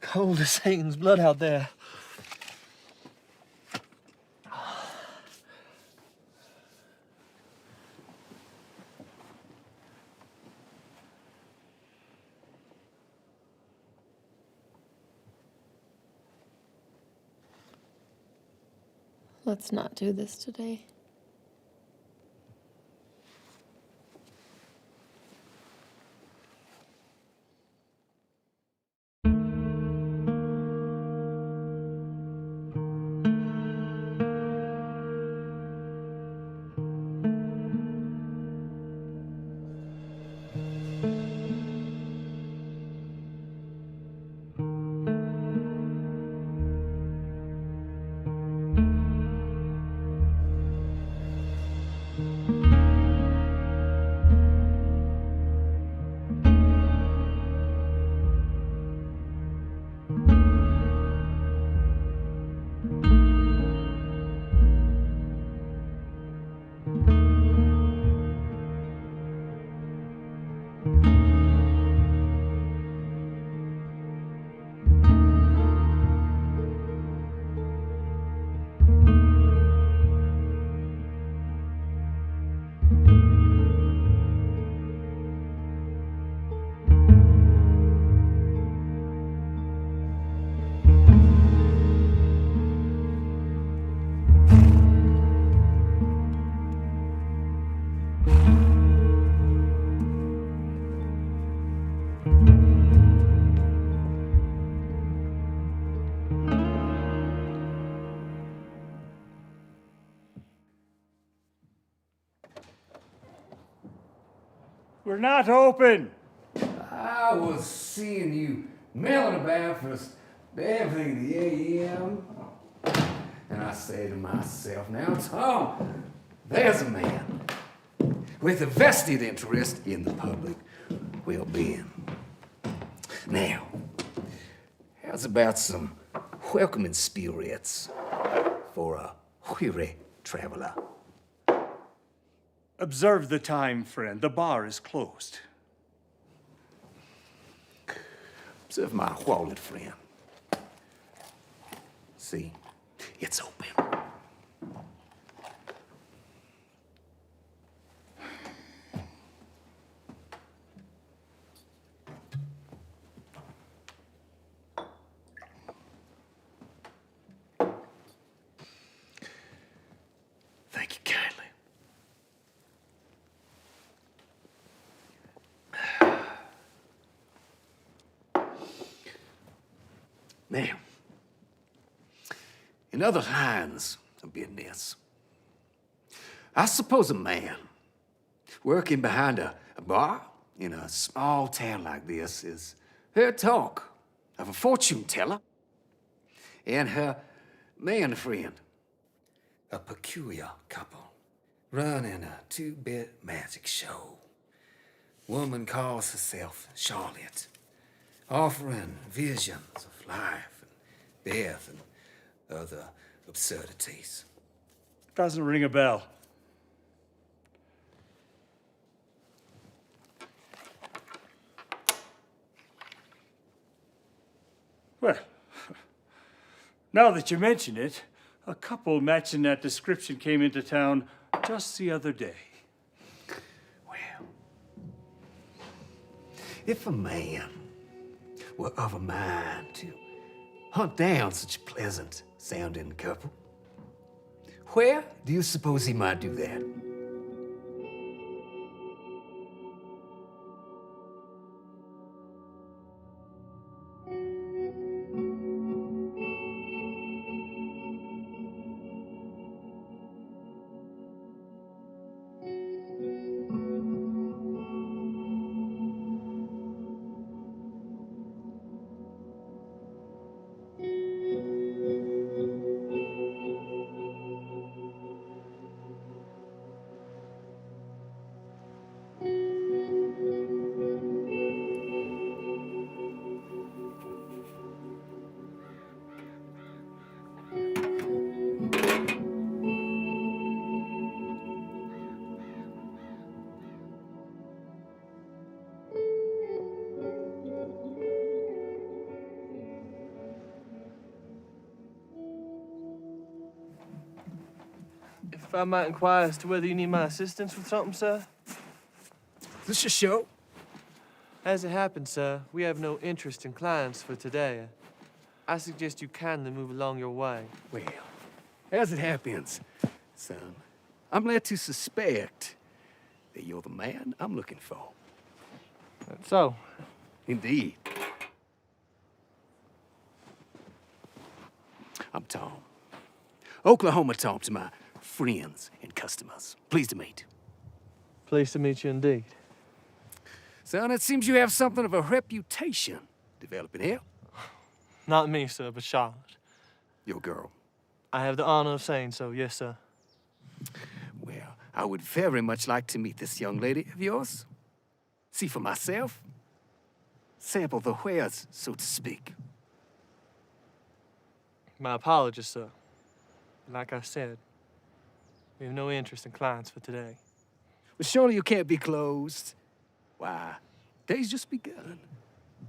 Cold as Satan's blood out there. Let's not do this today. We're not open. I was seeing you milling about for everything the AM. And I say to myself, now, Tom, there's a man with a vested interest in the public well-being. Now, how's about some welcoming spirits for a weary traveler? Observe the time, friend. The bar is closed. Observe my wallet, friend. See, it's open. Thank you kindly. Now, in other lines of business, I suppose a man working behind a bar in a small town like this is heard talk of a fortune teller and her man friend, a peculiar couple running a two-bit magic show. Woman calls herself Charlotte, offering visions of life and death and other absurdities. Doesn't ring a bell. Well, now that you mention it, a couple matching that description came into town just the other day. Well, if a man were of a mind to hunt down such a pleasant-sounding couple, where do you suppose he might do that? If I might inquire as to whether you need my assistance with something, sir? Is this your show? As it happens, sir, we have no interest in clients for today. I suggest you kindly move along your way. Well, as it happens, son, I'm led to suspect that you're the man I'm looking for. That's so. Indeed. I'm Tom. Oklahoma Tom to my friends and customers. Pleased to meet. Pleased to meet you indeed. Son, it seems you have something of a reputation developing here. Not me, sir, but Charlotte. Your girl. I have the honor of saying so, yes, sir. Well, I would very much like to meet this young lady of yours. See for myself. Sample the wares, so to speak. My apologies, sir. Like I said, we have no interest in clients for today. But surely you can't be closed. Why, day's just begun.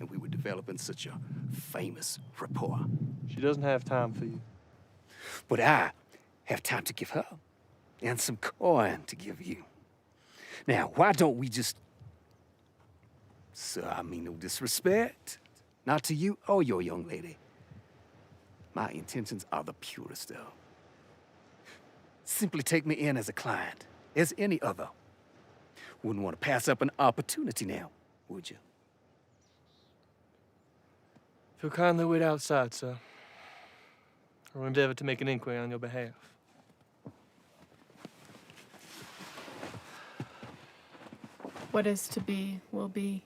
And we were developing such a famous rapport. She doesn't have time for you. But I have time to give her, and some coin to give you. Now, why don't we just... Sir, I mean no disrespect. Not to you or your young lady. My intentions are the purest, though. Simply take me in as a client, as any other. Wouldn't want to pass up an opportunity now, would you? If you'll kindly wait outside, sir, I will endeavor to make an inquiry on your behalf. What is to be will be.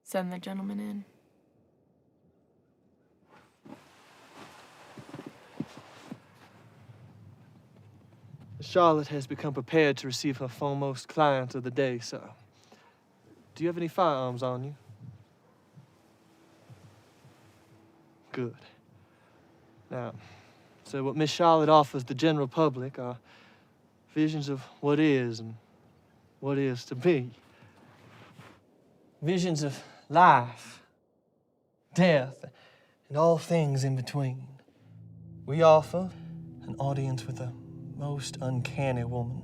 Send the gentleman in. Charlotte has become prepared to receive her foremost client of the day, sir. Do you have any firearms on you? Good. Now, so what Miss Charlotte offers the general public are visions of what is and what is to be. Visions of life, death, and all things in between. We offer an audience with a most uncanny woman.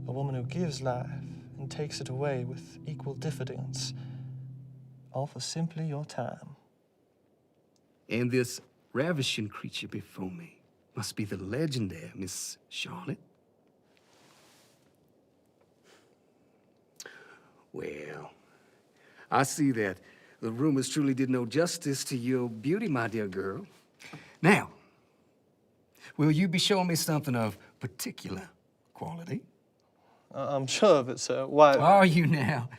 A woman who gives life and takes it away with equal diffidence. All for simply your time. And this ravishing creature before me must be the legendary Miss Charlotte. Well, I see that the rumors truly did no justice to your beauty, my dear girl. Now, will you be showing me something of particular quality? I'm sure of it, sir. Why? Are you now?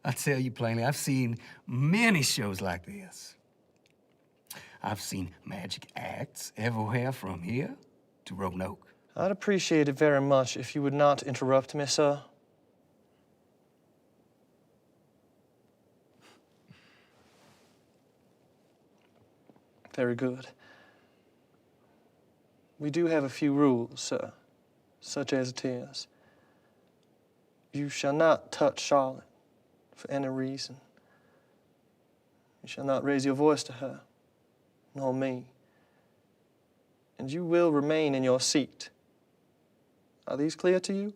I tell you plainly, I've seen many shows like this. I've seen magic acts everywhere from here to Roanoke. I'd appreciate it very much if you would not interrupt me, sir. Very good. We do have a few rules, sir, such as it is. You shall not touch Charlotte for any reason. You shall not raise your voice to her, nor me. And you will remain in your seat. Are these clear to you?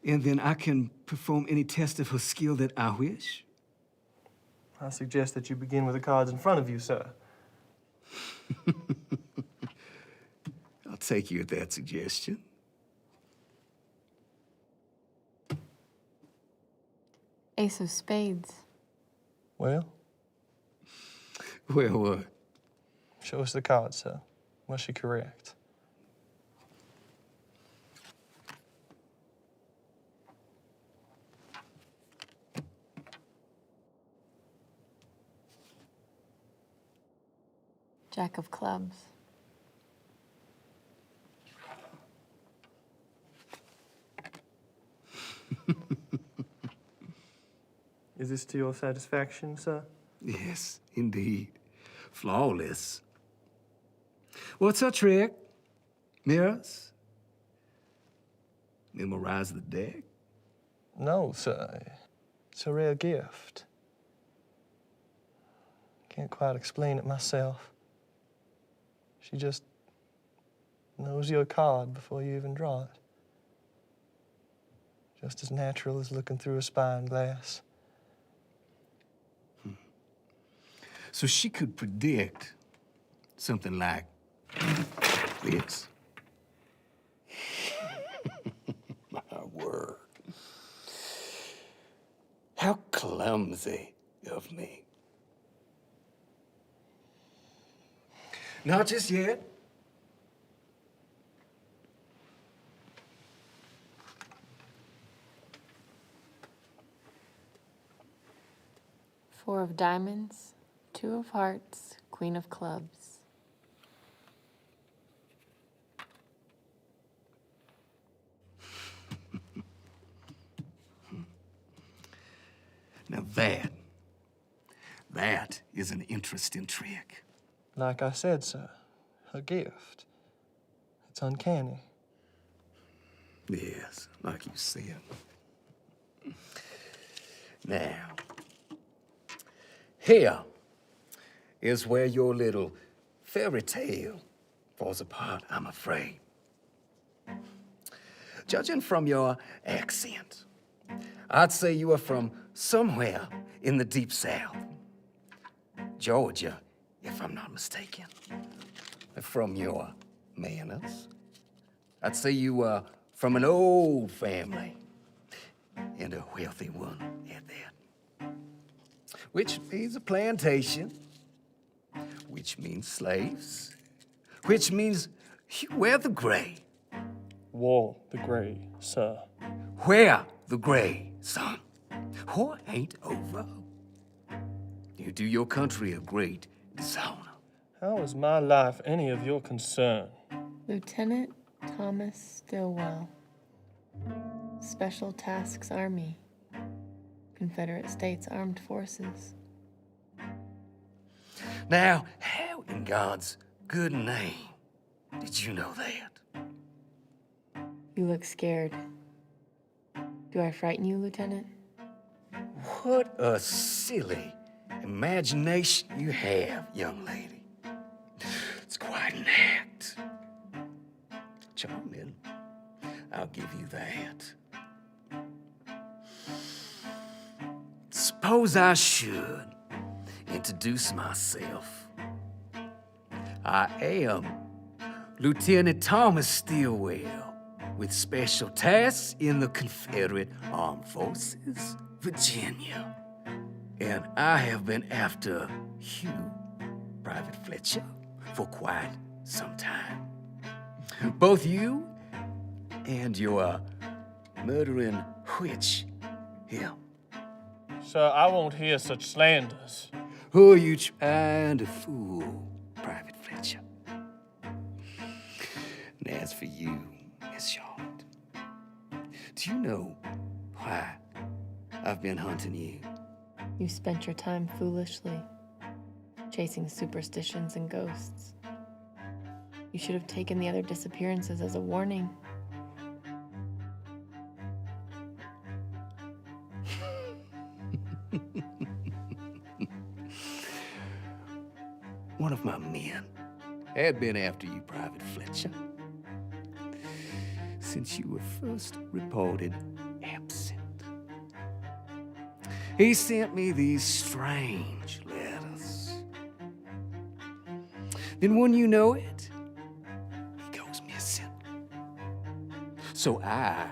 And then I can perform any test of her skill that I wish? I suggest that you begin with the cards in front of you, sir. I'll take you at that suggestion. Ace of spades. Well, Well, what? show us the cards, sir. Was she correct? Jack of clubs. Is this to your satisfaction, sir? Yes, indeed. Flawless. What's her trick? Mirrors? Memorize the deck? No, sir. It's a rare gift. Can't quite explain it myself. She just knows your card before you even draw it. Just as natural as looking through a spyglass. So she could predict something like this. My word. How clumsy of me. Not just yet. Four of diamonds, two of hearts, queen of clubs. Now that is an interesting trick. Like I said, sir, a gift. It's uncanny. Yes, like you said. Now, here is where your little fairy tale falls apart, I'm afraid. Judging from your accent, I'd say you are from somewhere in the deep south. Georgia, if I'm not mistaken. From your manners, I'd say you are from an old family, and a wealthy one at that. Which means a plantation, which means slaves, which means you wear the gray. Wore the gray, sir. Wear the gray, son. War ain't over. You do your country a great dishonor. How is my life any of your concern? Lieutenant Thomas Stillwell, Special Tasks Army, Confederate States Armed Forces. Now, how in God's good name did you know that? You look scared. Do I frighten you, Lieutenant? What a silly imagination you have, young lady. It's quite an act. Charming. I'll give you that. Suppose I should introduce myself. I am Lieutenant Thomas Stillwell, with special tasks in the Confederate Armed Forces, Virginia. And I have been after you, Private Fletcher, for quite some time. Both you and your murdering witch, him. Sir, I won't hear such slanders. Who are you trying to fool, Private Fletcher? And as for you, Miss Charlotte, do you know why I've been hunting you? You spent your time foolishly, chasing superstitions and ghosts. You should have taken the other disappearances as a warning. One of my men had been after you, Private Fletcher, since you were first reported absent. He sent me these strange letters. Then wouldn't you know it, he goes missing. So I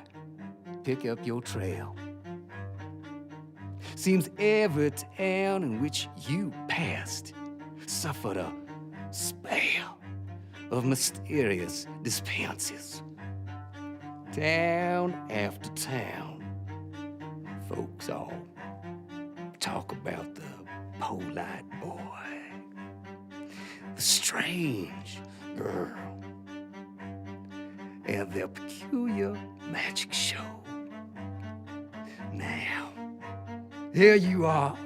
pick up your trail. Seems every town in which you passed suffered a spell of mysterious disappearances. Town after town, folks all talk about the polite boy, the strange girl, and their peculiar magic show. Now, here you are,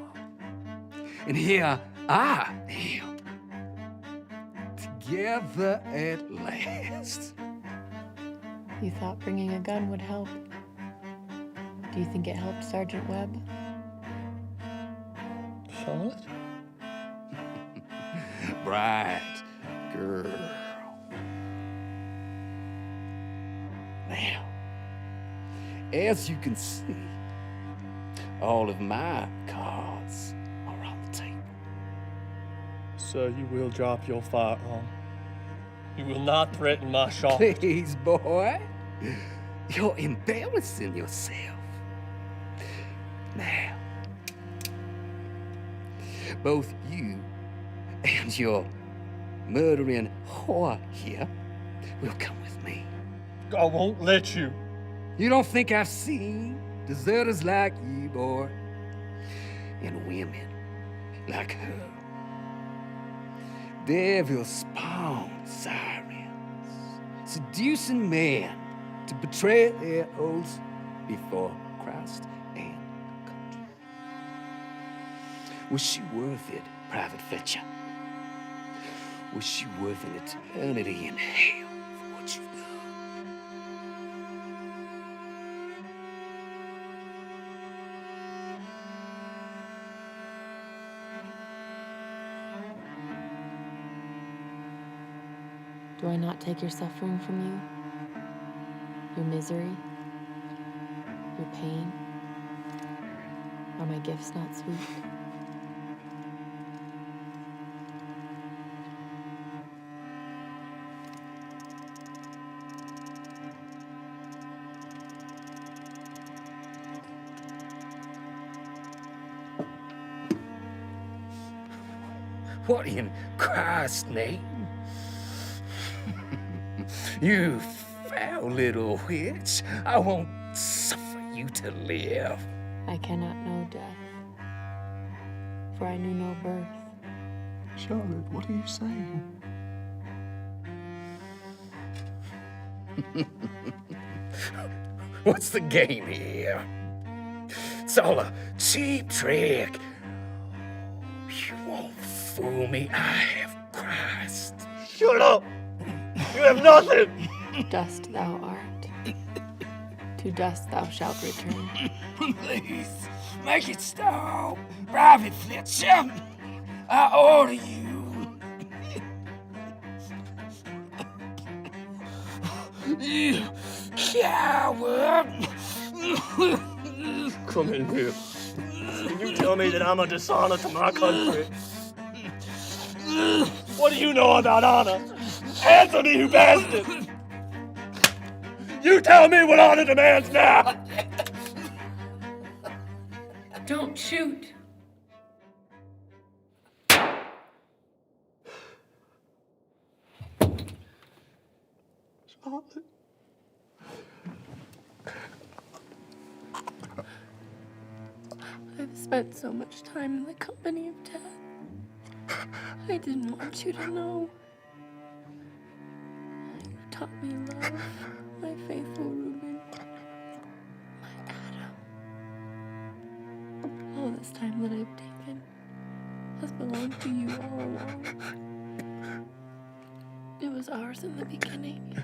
and here I am, together at last. You thought bringing a gun would help. Do you think it helped, Sergeant Webb? Charlotte? Bright girl. As you can see, all of my cards are on the table. Sir, you will drop your firearm. You will not threaten my shop. Please, boy. You're embarrassing yourself. Now, both you and your murdering whore here will come with me. I won't let you. You don't think I've seen deserters like you, boy, and women like her? Devil-spawned sirens, seducing men to betray their oaths before Christ and country. Was she worth it, Private Fletcher? Was she worth an eternity in hell for what you've done? Do I not take your suffering from you? Your misery? Your pain? Are my gifts not sweet? What in Christ's name? You foul little witch. I won't suffer you to live. I cannot know death, for I knew no birth. Charlotte, what are you saying? What's the game here? It's all a cheap trick. You won't fool me. I have Christ. Shut up! You have nothing! Dust thou art. To dust thou shalt return. Please, make it stop. Private Fletcher, I order you. You coward. Come in here. Can you tell me that I'm a dishonor to my country? What do you know about honor? Answer me, you bastard! You tell me what honor demands now! Don't shoot. Charlotte. I've spent so much time in the company of death. I didn't want you to know. You taught me love, my faithful Reuben, my Adam. All this time that I've taken has belonged to you all along. It was ours in the beginning.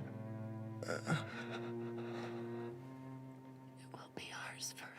It will be ours forever.